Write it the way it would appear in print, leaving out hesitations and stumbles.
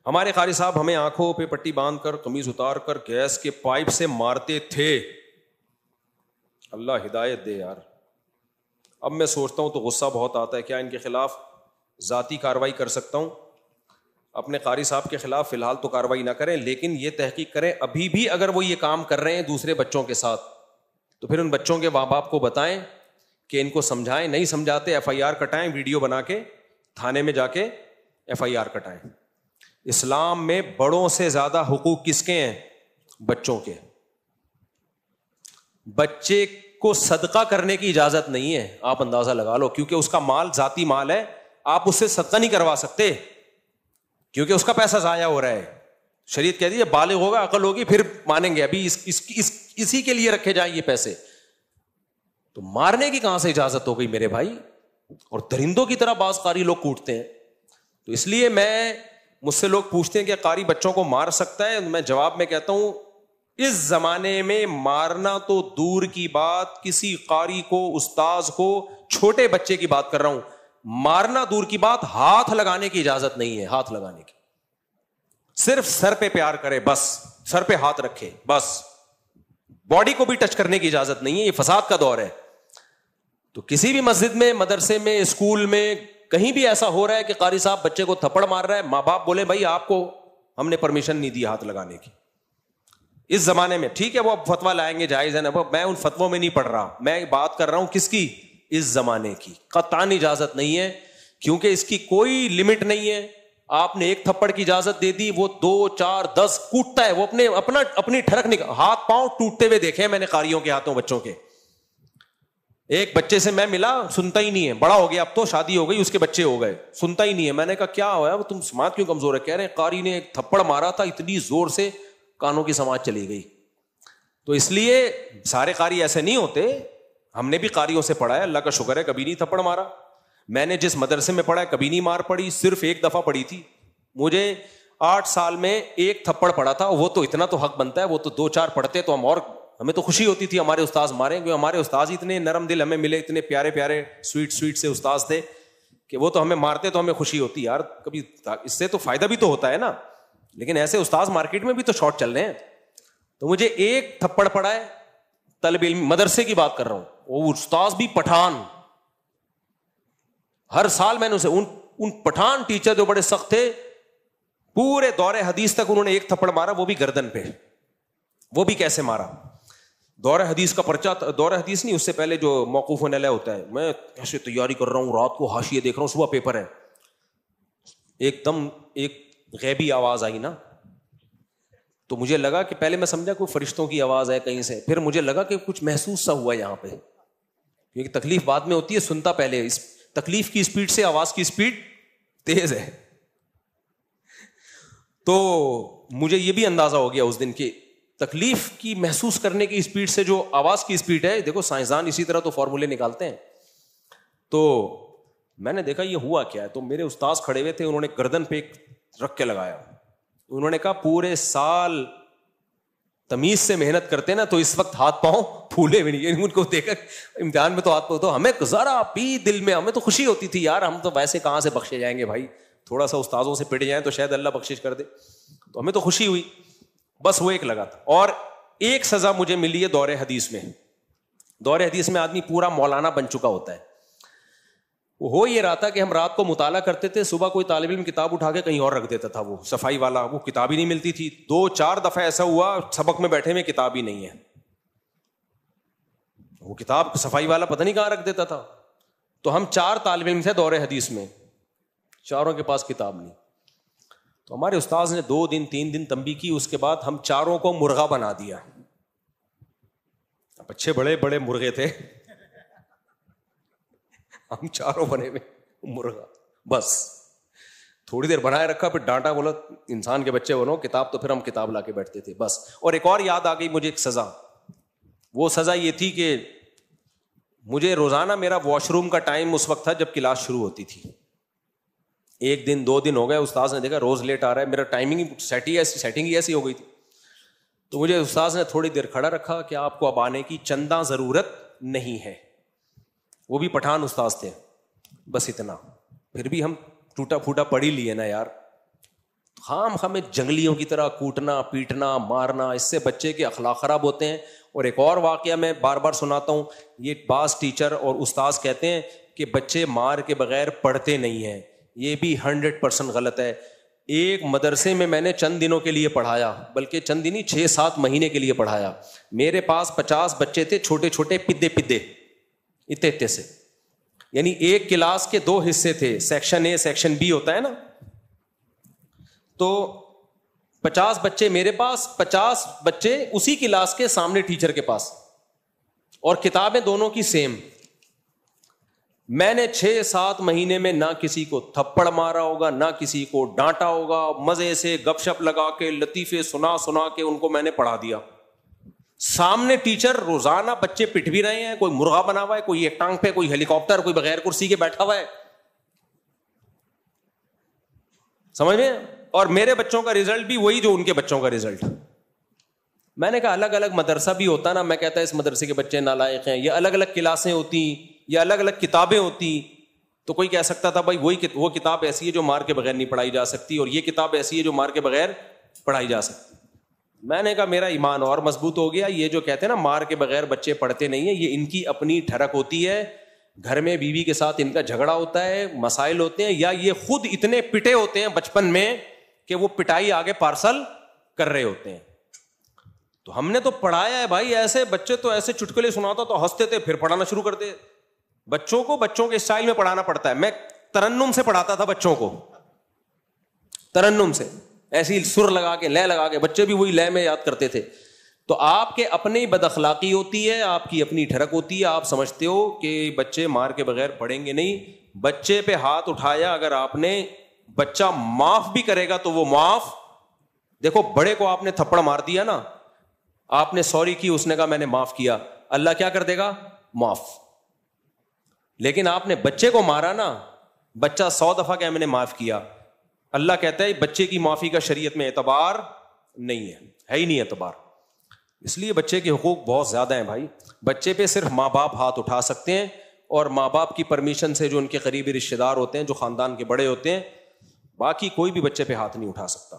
ہمارے قاری صاحب ہمیں آنکھوں پہ پٹی باندھ کر قمیض اتار کر گیس کے پائپ سے مارتے تھے. اللہ ہدایت دے یار. اب میں سوچتا ہوں تو غصہ بہت آتا ہے, کیا ان کے خلاف ذاتی کارروائی کر سکتا ہوں؟ اپنے قاری صاحب کے خلاف فی الحال تو کارروائی نہ کریں, لیکن یہ تحقیق کریں ابھی بھی اگر وہ یہ کام کر رہے ہیں دوسرے بچوں کے ساتھ تو پھر ان بچوں کے ماں باپ کو بتائیں کہ ان کو سمجھائیں. نہیں سمجھاتے ایف آئی آر کٹائیں, ویڈیو بنا کے تھانے میں جا کے ایف آئی آر کٹائیں. اسلام میں بڑوں سے زیادہ حقوق کس کے ہیں؟ بچوں کے. بچے کو صدقہ کرنے کی اجازت نہیں ہے, آپ اندازہ لگا لو, کیونکہ اس کا مال ذاتی مال ہے, آپ اس سے صدقہ نہیں کروا سکتے کیونکہ اس کا پیسہ ضائع ہو رہا ہے. شریعت کہہ دیجیے بالغ ہوگا, عقل ہوگی, پھر مانیں گے, ابھی اسی کے لیے رکھے جائیں یہ پیسے. تو مارنے کی کہاں سے اجازت ہو گئی میرے بھائی؟ اور درندوں کی طرح بعض قاری لوگ کوٹتے ہیں. تو اس لیے مجھ سے لوگ پوچھتے ہیں کہ قاری بچوں کو مار سکتا ہے؟ میں جواب میں کہتا ہوں اس زمانے میں مارنا تو دور کی بات, کسی قاری کو, استاذ کو, چھوٹے بچے کی بات کر رہا ہوں, مارنا دور کی بات, ہاتھ لگانے کی اجازت نہیں ہے. ہاتھ لگانے کی صرف سر پہ پیار کرے بس, سر پہ ہاتھ رکھے بس, باڈی کو بھی ٹچ کرنے کی اجازت نہیں ہے. یہ فساد کا دور ہے. تو کسی بھی مسجد میں, مدرسے میں, اسکول میں, کہیں بھی ایسا ہو رہا ہے کہ قاری صاحب بچے کو تھپڑ مار رہا ہے, ماں باپ بولے بھائی آپ کو ہم نے پرمیشن نہیں دی ہاتھ لگانے کی. اس زمانے میں ٹھیک ہے وہ اب فتویٰ لائیں گے, جائز ہے نا, میں ان فتووں میں نہیں پڑھ رہا, میں بات کر رہا ہوں کس کی؟ اس زمانے کی. قطعاً اجازت نہیں ہے کیونکہ اس کی کوئی لمٹ نہیں ہے. آپ نے ایک تھپڑ کی اجازت دے دی, وہ 2 4 10 کوٹتا ہے, وہ اپنی ٹھڑک ہاتھ پاؤں ٹوٹتے ہوئے دیکھے میں نے قاریوں کے ہاتھوں بچوں کے. ایک بچے سے میں ملا, سنتا ہی نہیں ہے, بڑا ہو گیا اب تو, شادی ہو گئی, اس کے بچے ہو گئے, سنتا ہی نہیں ہے. میں نے کہا کیا ہوا ہے, تم سماعت کیوں کمزور ہے؟ کہہ رہے ہیں قاری نے ایک تھپڑ مارا تھا اتنی زور سے کانوں کی سماعت چلی گئی. تو اس لیے سارے قاری ایسے نہیں ہوتے, ہم نے بھی قاریوں سے پڑھا ہے, اللہ کا شکر ہے کبھی نہیں تھپڑ مارا. میں نے جس مدرسے میں پڑھا ہے کبھی نہیں مار پڑی, صرف ایک دفعہ پڑی تھی. مجھے 8 سال میں ایک تھپڑ پڑا تھا, وہ تو اتنا تو حق بنتا ہے, وہ تو 2 4 پڑھتے تو ہمیں تو خوشی ہوتی تھی ہمارے استاذ ماریں, کیونکہ ہمارے استاذ اتنے نرم دل ہمیں ملے, اتنے پیارے پیارے سویٹ سے استاذ تھے کہ وہ تو ہمیں مارتے تو ہمیں خوشی ہوتی یار, کبھی اس سے تو فائدہ بھی تو ہوتا ہے نا. لیکن ایسے استاذ مارکیٹ میں بھی تو شارٹ چل رہے ہیں. تو مجھے ایک تھپڑ پڑا ہے, طالب علم, مدرسے کی بات کر رہا ہوں, وہ استاذ بھی پٹھان. ہر سال میں نے اسے ان پٹھان ٹیچر جو بڑے سخت تھے, پورے دور حدیث تک انہوں نے ایک تھپڑ مارا, وہ بھی گردن پہ. وہ بھی کیسے مارا؟ دور حدیث کا پرچہ, دور حدیث نہیں, اس سے پہلے جو موقوف علیہ ہوتا ہے, میں کیسے تیاری کر رہا ہوں, رات کو حاشیے دیکھ رہا ہوں, صبح پیپر ہے. ایک دم ایک غیبی آواز آئی نا, تو مجھے لگا کہ پہلے میں سمجھا کوئی فرشتوں کی آواز ہے کہیں سے, پھر مجھے لگا کہ کچھ محسوس سا ہوا یہاں پہ, کیونکہ تکلیف بعد میں ہوتی ہے, سنتا پہلے. اس تکلیف کی اسپیڈ سے آواز کی اسپیڈ تیز ہے. تو مجھے یہ بھی اندازہ ہو گیا اس دن کی تکلیف کی محسوس کرنے کی اسپیڈ سے جو آواز کی اسپیڈ ہے, دیکھو سائنسدان اسی طرح تو فارمولے نکالتے ہیں. تو میں نے دیکھا یہ ہوا کیا ہے, تو میرے استاذ کھڑے ہوئے تھے, انہوں نے گردن پہ رکھ کے لگایا. انہوں نے کہا پورے سال تمیز سے محنت کرتے نا تو اس وقت ہاتھ پاؤں پھولے بھی نہیں. ان کو دیکھ کر امتحان میں تو ہاتھ پاؤں, تو ہمیں ذرا بھی دل میں ہمیں تو خوشی ہوتی تھی یار, ہم تو ویسے کہاں سے بخشے جائیں گے بھائی, تھوڑا سا استاذوں سے پٹ جائیں تو شاید اللہ بخشش کر دے. تو ہمیں تو خوشی ہوئی, بس وہ ایک لگا تھا. اور ایک سزا مجھے ملی ہے دور حدیث میں. دور حدیث میں آدمی پورا مولانا بن چکا ہوتا ہے. وہ ہو یہ رہا تھا کہ ہم رات کو مطالعہ کرتے تھے, صبح کوئی طالب علم کتاب اٹھا کے کہیں اور رکھ دیتا تھا, وہ صفائی والا, وہ کتاب ہی نہیں ملتی تھی. 2 4 دفعہ ایسا ہوا سبق میں بیٹھے میں کتاب ہی نہیں ہے, وہ کتاب صفائی والا پتہ نہیں کہاں رکھ دیتا تھا. تو ہم 4 طالب علم تھے دور حدیث میں, چاروں کے پاس کتاب نہیں. تو ہمارے استاذ نے 2 دن 3 دن تنبیہ کی, اس کے بعد ہم چاروں کو مرغا بنا دیا. اب اچھے بڑے بڑے مرغے تھے, ہم چاروں بنے ہوئے مرغا. بس تھوڑی دیر بنائے رکھا, پھر ڈانٹا, بولا انسان کے بچے بنو, کتاب تو پھر ہم کتاب لا کے بیٹھتے تھے بس. اور ایک اور یاد آ گئی مجھے ایک سزا. وہ سزا یہ تھی کہ مجھے روزانہ میرا واش روم کا ٹائم اس وقت تھا جب کلاس شروع ہوتی تھی. 1 دن 2 دن ہو گئے, استاذ نے دیکھا روز لیٹ آ رہا ہے, میرا ٹائمنگ سیٹنگ ہی ایسی ہو گئی تھی. تو مجھے استاذ نے تھوڑی دیر کھڑا رکھا کہ آپ کو اب آنے کی چندہ ضرورت نہیں ہے. وہ بھی پٹھان استاذ تھے, بس اتنا. پھر بھی ہم ٹوٹا پھوٹا پڑھ ہی لیے نا یار. خام ہمیں جنگلیوں کی طرح کوٹنا پیٹنا مارنا، اس سے بچے کے اخلاق خراب ہوتے ہیں. اور ایک اور واقعہ میں بار بار سناتا ہوں، یہ بعض ٹیچر اور استاذ کہتے ہیں کہ بچے مار کے بغیر پڑھتے نہیں ہیں، یہ بھی 100% غلط ہے. ایک مدرسے میں نے چند دنوں کے لیے پڑھایا، بلکہ چند دن ہی 6-7 مہینے کے لیے پڑھایا. میرے پاس 50 بچے تھے، چھوٹے چھوٹے پدے اتنے سے، یعنی ایک کلاس کے 2 حصے تھے، سیکشن اے سیکشن بی ہوتا ہے نا. تو 50 بچے میرے پاس، 50 بچے اسی کلاس کے سامنے ٹیچر کے پاس، اور کتابیں دونوں کی سیم. میں نے 6-7 مہینے میں نہ کسی کو تھپڑ مارا ہوگا، نہ کسی کو ڈانٹا ہوگا، مزے سے گپ شپ لگا کے لطیفے سنا کے ان کو میں نے پڑھا دیا. سامنے ٹیچر روزانہ بچے پٹ بھی رہے ہیں، کوئی مرغا بنا ہوا ہے، کوئی ایک ٹانگ پہ، کوئی ہیلی کاپٹر، کوئی بغیر کرسی کے بیٹھا ہوا ہے. سمجھ میں؟ اور میرے بچوں کا رزلٹ بھی وہی جو ان کے بچوں کا رزلٹ. میں نے کہا الگ الگ مدرسہ بھی ہوتا نا، میں کہتا اس مدرسے کے بچے نالائق ہیں، یا الگ الگ کلاسیں ہوتی یا الگ الگ کتابیں ہوتی تو کوئی کہہ سکتا تھا بھائی وہ کتاب ایسی ہے جو مار کے بغیر نہیں پڑھائی جا سکتی، اور یہ کتاب ایسی ہے جو مار کے بغیر پڑھائی جا سکتی. میں نے کہا میرا ایمان اور مضبوط ہو گیا. یہ جو کہتے ہیں نا مار کے بغیر بچے پڑھتے نہیں ہیں، یہ ان کی اپنی ٹھڑک ہوتی ہے، گھر میں بیوی کے ساتھ ان کا جھگڑا ہوتا ہے، مسائل ہوتے ہیں، یا یہ خود اتنے پٹے ہوتے ہیں بچپن میں کہ وہ پٹائی آگے پارسل کر رہے ہوتے ہیں. تو ہم نے تو پڑھایا ہے بھائی ایسے، بچے تو ایسے چٹکلے سناتا تو ہنستے تھے، پھر پڑھانا شروع کرتے. بچوں کو بچوں کے اسٹائل میں پڑھانا پڑتا ہے. میں ترنم سے پڑھاتا تھا بچوں کو، ترنم سے ایسی سر لگا کے لے لگا کے، بچے بھی وہی لے میں یاد کرتے تھے. تو آپ کے اپنی بد اخلاقی ہوتی ہے، آپ کی اپنی ٹھڑک ہوتی ہے. آپ سمجھتے ہو کہ بچے مار کے بغیر پڑھیں گے نہیں. بچے پہ ہاتھ اٹھایا اگر آپ نے، بچہ معاف بھی کرے گا تو وہ معاف. دیکھو بڑے کو آپ نے تھپڑ مار دیا نا، آپ نے سوری کی، اس نے کہا میں نے معاف کیا، اللہ کیا کر دے گا؟ معاف. لیکن آپ نے بچے کو مارا نا، بچہ 100 دفعہ کہ میں نے معاف کیا، اللہ کہتا ہے بچے کی معافی کا شریعت میں اعتبار نہیں ہے ہی نہیں اعتبار. اس لیے بچے کے حقوق بہت زیادہ ہیں بھائی. بچے پہ صرف ماں باپ ہاتھ اٹھا سکتے ہیں، اور ماں باپ کی پرمیشن سے جو ان کے قریبی رشتے دار ہوتے ہیں، جو خاندان کے بڑے ہوتے ہیں، باقی کوئی بھی بچے پہ ہاتھ نہیں اٹھا سکتا.